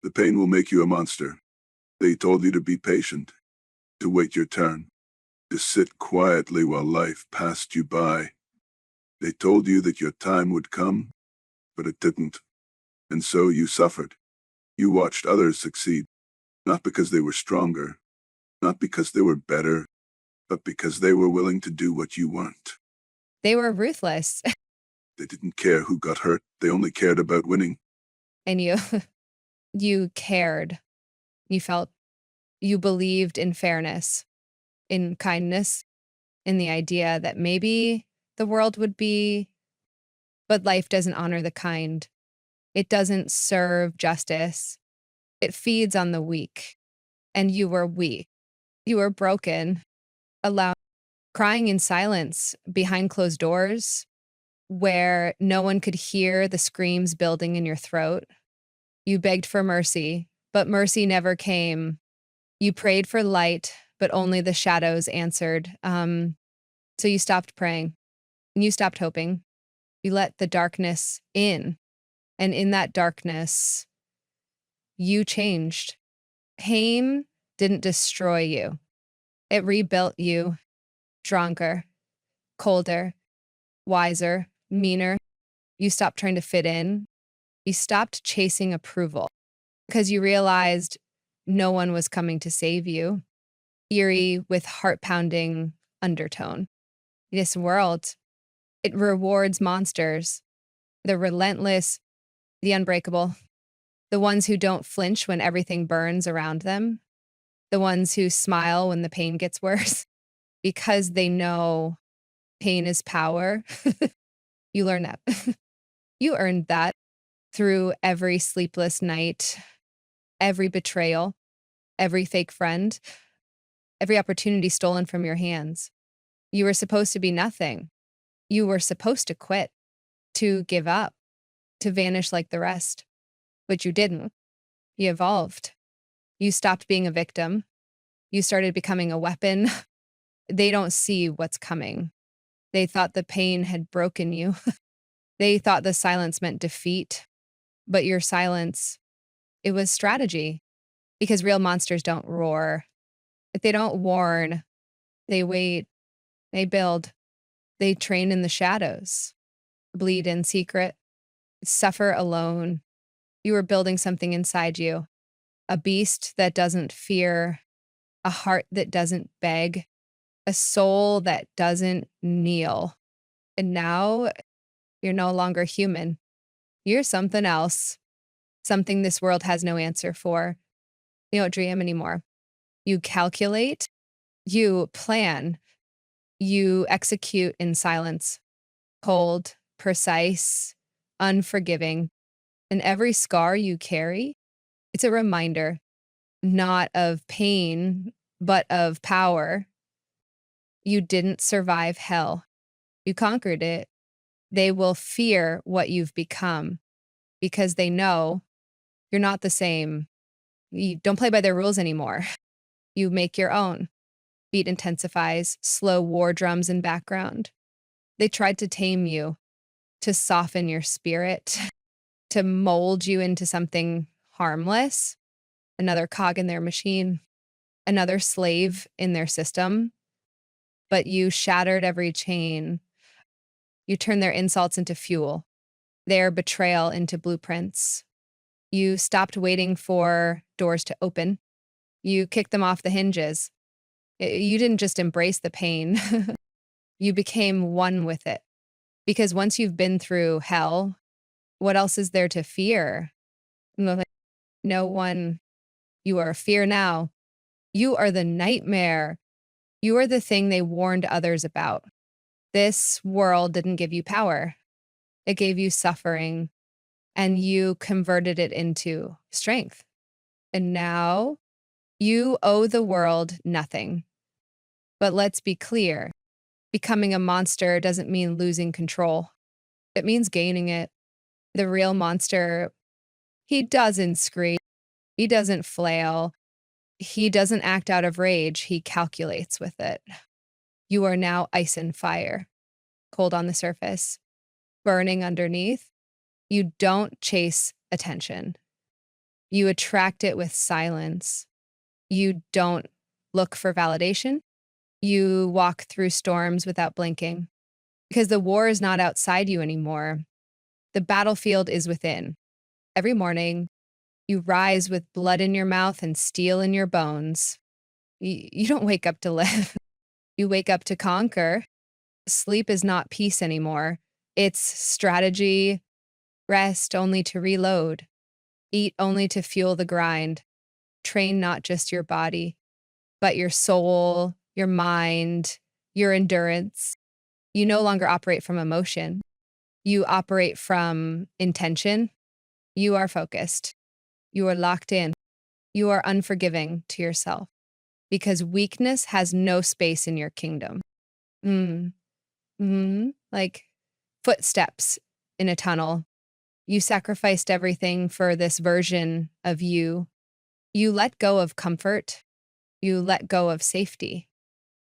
The pain will make you a monster. They told you to be patient, to wait your turn, to sit quietly while life passed you by. They told you that your time would come, but it didn't. And so you suffered. You watched others succeed, not because they were stronger, not because they were better, but because they were willing to do what you weren't. They were ruthless. They didn't care who got hurt. They only cared about winning. And you cared. You believed in fairness, in kindness, in the idea that maybe the world would be, but life doesn't honor the kind. It doesn't serve justice. It feeds on the weak. And you were weak. You were broken, allowed crying in silence behind closed doors where no one could hear the screams building in your throat. You begged for mercy, but mercy never came. You prayed for light, but only the shadows answered. So you stopped praying and you stopped hoping. You let the darkness in. And in that darkness, you changed. Pain didn't destroy you. It rebuilt you stronger, colder, wiser, meaner. You stopped trying to fit in. You stopped chasing approval because you realized no one was coming to save you. Eerie with heart-pounding undertone. This world, it rewards monsters, the relentless, the unbreakable, the ones who don't flinch when everything burns around them, the ones who smile when the pain gets worse, because they know pain is power. You learn that. You earned that through every sleepless night, every betrayal, every fake friend, every opportunity stolen from your hands. You were supposed to be nothing. You were supposed to quit, to give up, to vanish like the rest. But you didn't. You evolved. You stopped being a victim. You started becoming a weapon. They don't see what's coming. They thought the pain had broken you. They thought the silence meant defeat. But your silence, it was strategy. Because real monsters don't roar. If they don't warn, they wait, they build, they train in the shadows, bleed in secret, suffer alone. You were building something inside you, a beast that doesn't fear, a heart that doesn't beg, a soul that doesn't kneel. And now you're no longer human. You're something else, something this world has no answer for. You don't dream anymore. You calculate, you plan, you execute in silence, cold, precise, unforgiving. And every scar you carry, it's a reminder, not of pain, but of power. You didn't survive hell. You conquered it. They will fear what you've become because they know you're not the same. You don't play by their rules anymore. You make your own. Beat intensifies, slow war drums in background. They tried to tame you, to soften your spirit, to mold you into something harmless, another cog in their machine, another slave in their system. But you shattered every chain. You turned their insults into fuel, their betrayal into blueprints. You stopped waiting for doors to open. You kicked them off the hinges. You didn't just embrace the pain. You became one with it. Because once you've been through hell, what else is there to fear? Like, no one. You are a fear now. You are the nightmare. You are the thing they warned others about. This world didn't give you power. It gave you suffering, and you converted it into strength. And now you owe the world nothing. But let's be clear. Becoming a monster doesn't mean losing control. It means gaining it. The real monster, he doesn't scream. He doesn't flail. He doesn't act out of rage. He calculates with it. You are now ice and fire, cold on the surface, burning underneath. You don't chase attention. You attract it with silence. You don't look for validation. You walk through storms without blinking because the war is not outside you anymore. The battlefield is within. Every morning, you rise with blood in your mouth and steel in your bones. You don't wake up to live. You wake up to conquer. Sleep is not peace anymore. It's strategy, rest only to reload, eat only to fuel the grind, train not just your body, but your soul, your mind, your endurance. You no longer operate from emotion. You operate from intention. You are focused. You are locked in. You are unforgiving to yourself because weakness has no space in your kingdom. Mm. Like footsteps in a tunnel. You sacrificed everything for this version of you. You let go of comfort. You let go of safety.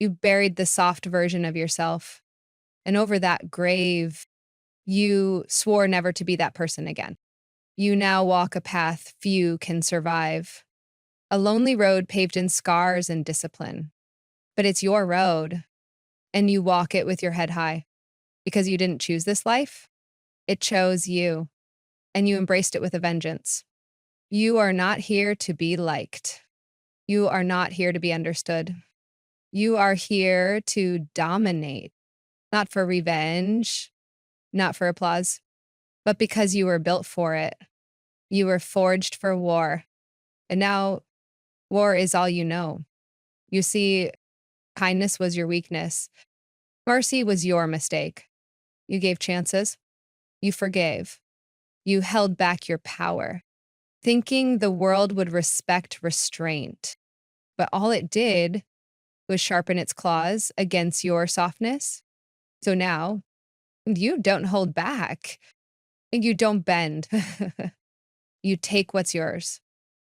You buried the soft version of yourself. And over that grave, you swore never to be that person again. You now walk a path few can survive, a lonely road paved in scars and discipline. But it's your road, and you walk it with your head high because you didn't choose this life. It chose you, and you embraced it with a vengeance. You are not here to be liked. You are not here to be understood. You are here to dominate, not for revenge, not for applause, but because you were built for it. You were forged for war. And now war is all you know. You see, kindness was your weakness. Mercy was your mistake. You gave chances. You forgave. You held back your power, thinking the world would respect restraint. But all it did was sharpen its claws against your softness. So now you don't hold back. You don't bend. You take what's yours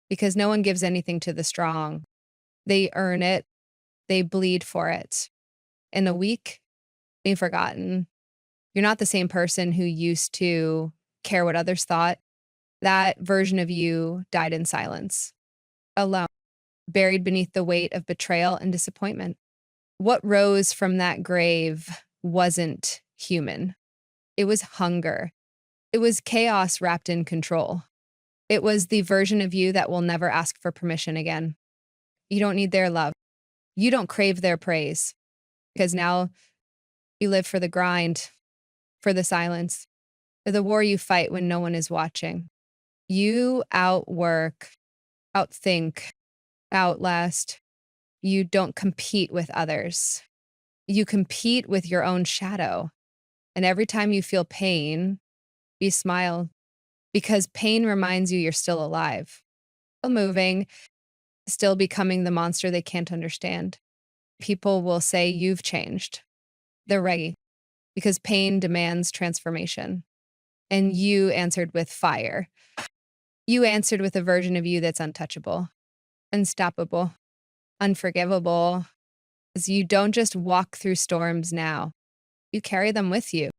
because no one gives anything to the strong. They earn it. They bleed for it. In a week, being forgotten. You're not the same person who used to care what others thought. That version of you died in silence, alone, buried beneath the weight of betrayal and disappointment. What rose from that grave wasn't human. It was hunger. It was chaos wrapped in control. It was the version of you that will never ask for permission again. You don't need their love. You don't crave their praise because now you live for the grind, for the silence, for the war you fight when no one is watching. You outwork, outthink, outlast. You don't compete with others. You compete with your own shadow. And every time you feel pain, you smile because pain reminds you you're still alive, still moving, still becoming the monster they can't understand. People will say you've changed. They're ready because pain demands transformation. And you answered with fire. You answered with a version of you that's untouchable, unstoppable, unforgivable. Because you don't just walk through storms now, you carry them with you.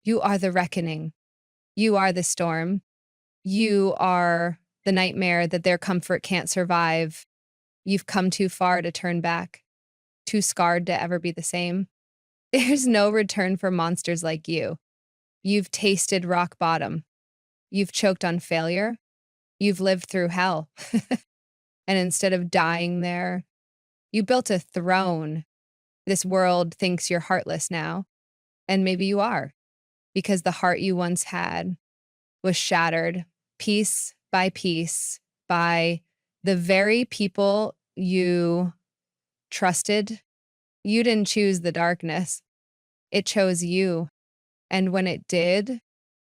You are the reckoning. You are the storm. You are the nightmare that their comfort can't survive. You've come too far to turn back, too scarred to ever be the same. There's no return for monsters like you. You've tasted rock bottom. You've choked on failure. You've lived through hell. And instead of dying there, you built a throne. This world thinks you're heartless now. And maybe you are, because the heart you once had was shattered piece by piece by the very people you trusted. You didn't choose the darkness. It chose you. And when it did,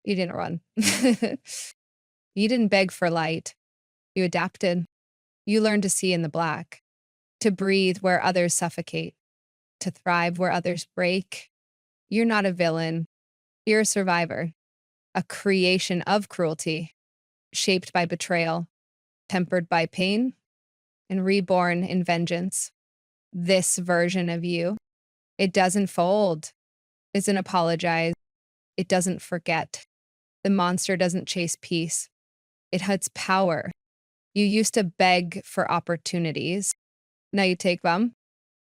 you didn't run. You didn't beg for light. You adapted. You learned to see in the black, to breathe where others suffocate, to thrive where others break. You're not a villain. You're a survivor, a creation of cruelty, shaped by betrayal, tempered by pain, and reborn in vengeance. This version of you, it doesn't fold, doesn't apologize, it doesn't forget. The monster doesn't chase peace. It hunts power. You used to beg for opportunities. Now you take them.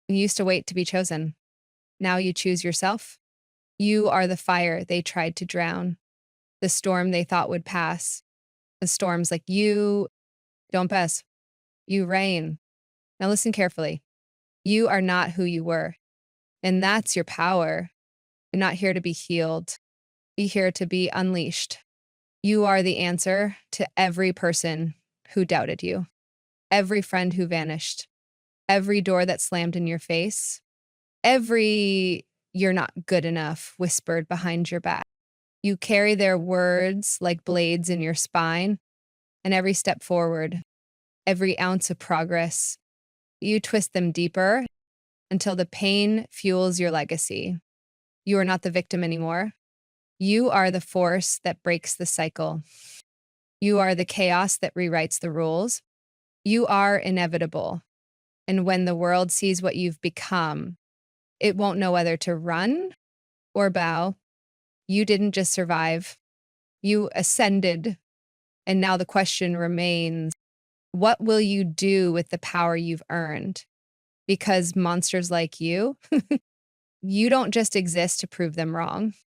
You used to wait to be chosen. Now you choose yourself. You are the fire they tried to drown, the storm they thought would pass. The storms like you don't pass. You reign. Now listen carefully. You are not who you were, and that's your power. You're not here to be healed. You're here to be unleashed. You are the answer to every person who doubted you, every friend who vanished, every door that slammed in your face, every "you're not good enough" whispered behind your back. You carry their words like blades in your spine, and every step forward, every ounce of progress, you twist them deeper until the pain fuels your legacy. You are not the victim anymore. You are the force that breaks the cycle. You are the chaos that rewrites the rules. You are inevitable. And when the world sees what you've become, it won't know whether to run or bow. You didn't just survive, you ascended. And now the question remains, what will you do with the power you've earned? Because monsters like you don't just exist to prove them wrong.